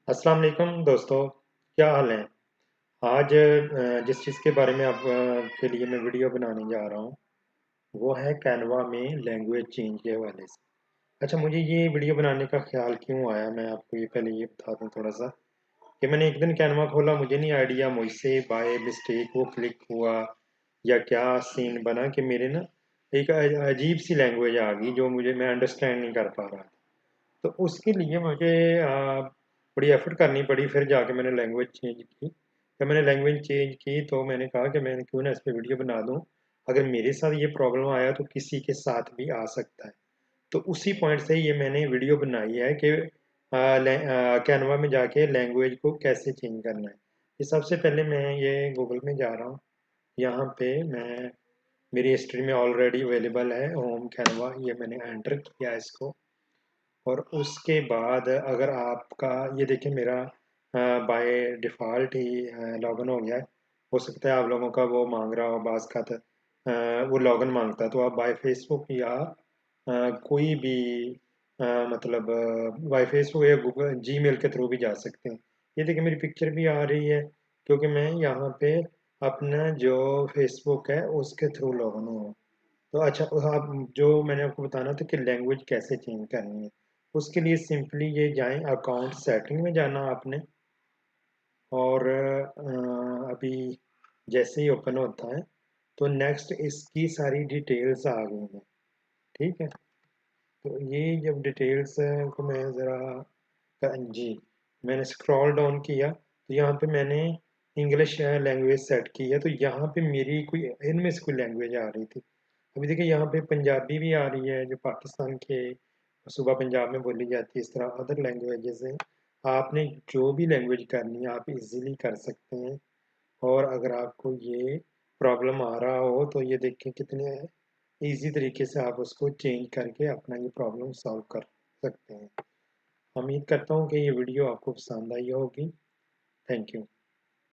अस्सलाम वालेकुम दोस्तों, क्या हाल है? आज जिस चीज़ के बारे में आप के लिए मैं वीडियो बनाने जा रहा हूँ, वो है कैनवा में लैंग्वेज चेंज के हवाले से। अच्छा, मुझे ये वीडियो बनाने का ख़्याल क्यों आया, मैं आपको ये पहले ये बता दूँ थोड़ा-सा कि मैंने एक दिन कैनवा खोला, मुझे नहीं आइडिया मुझसे बाय मिस्टेक वो क्लिक हुआ या क्या सीन बना कि मेरे ना एक अजीब-सी लैंग्वेज आ गई जो मैं अंडरस्टैंड नहीं कर पा रहा था। तो उसके लिए मुझे बड़ी एफ़र्ट करनी पड़ी, फिर जाके मैंने लैंग्वेज चेंज की। जब मैंने लैंग्वेज चेंज की तो मैंने कहा कि मैं क्यों ना इस पे वीडियो बना दूँ। अगर मेरे साथ ये प्रॉब्लम आया तो किसी के साथ भी आ सकता है। तो उसी पॉइंट से ये मैंने वीडियो बनाई है कि कैनवा में जाके लैंग्वेज को कैसे चेंज करना है। ये सबसे पहले मैं ये गूगल में जा रहा हूँ। यहाँ पे मैं मेरी हिस्ट्री में ऑलरेडी अवेलेबल है होम कैनवा, ये मैंने एंटर किया इसको। और उसके बाद अगर आपका ये देखिए मेरा बाय डिफ़ॉल्ट ही लॉगिन हो गया है। हो सकता है आप लोगों का वो माँग रहा हो बाज़ ख़ातर वो लॉगिन माँगता है, तो आप बाय फ़ेसबुक या कोई भी मतलब बाय फ़ेसबुक या गूगल जीमेल के थ्रू भी जा सकते हैं। ये देखिए मेरी पिक्चर भी आ रही है क्योंकि मैं यहाँ पे अपना जो फ़ेसबुक है उसके थ्रू लॉगिन हुआ हूँ। तो अच्छा, आप जो मैंने आपको बताना था कि लैंग्वेज कैसे चेंज करनी है। उसके लिए सिंपली ये जाएँ, अकाउंट सेटिंग में जाना आपने। और अभी जैसे ही ओपन होता है तो नेक्स्ट इसकी सारी डिटेल्स आ गई हैं। ठीक है, तो ये जब डिटेल्स को मैं ज़रा जी, मैंने स्क्रॉल डाउन किया तो यहाँ पे मैंने इंग्लिश लैंग्वेज सेट की है, तो यहाँ पे मेरी कोई इनमें से कोई लैंग्वेज आ रही थी। अभी देखिए यहाँ पे पंजाबी भी आ रही है जो पाकिस्तान के सूबा पंजाब में बोली जाती है। इस तरह अदर लैंग्वेजेस हैं। आपने जो भी लैंग्वेज करनी है आप इजीली कर सकते हैं। और अगर आपको ये प्रॉब्लम आ रहा हो तो ये देखें कितने इजी तरीके से आप उसको चेंज करके अपना ये प्रॉब्लम सॉल्व कर सकते हैं। उम्मीद करता हूँ कि ये वीडियो आपको पसंद आई होगी। Thank you.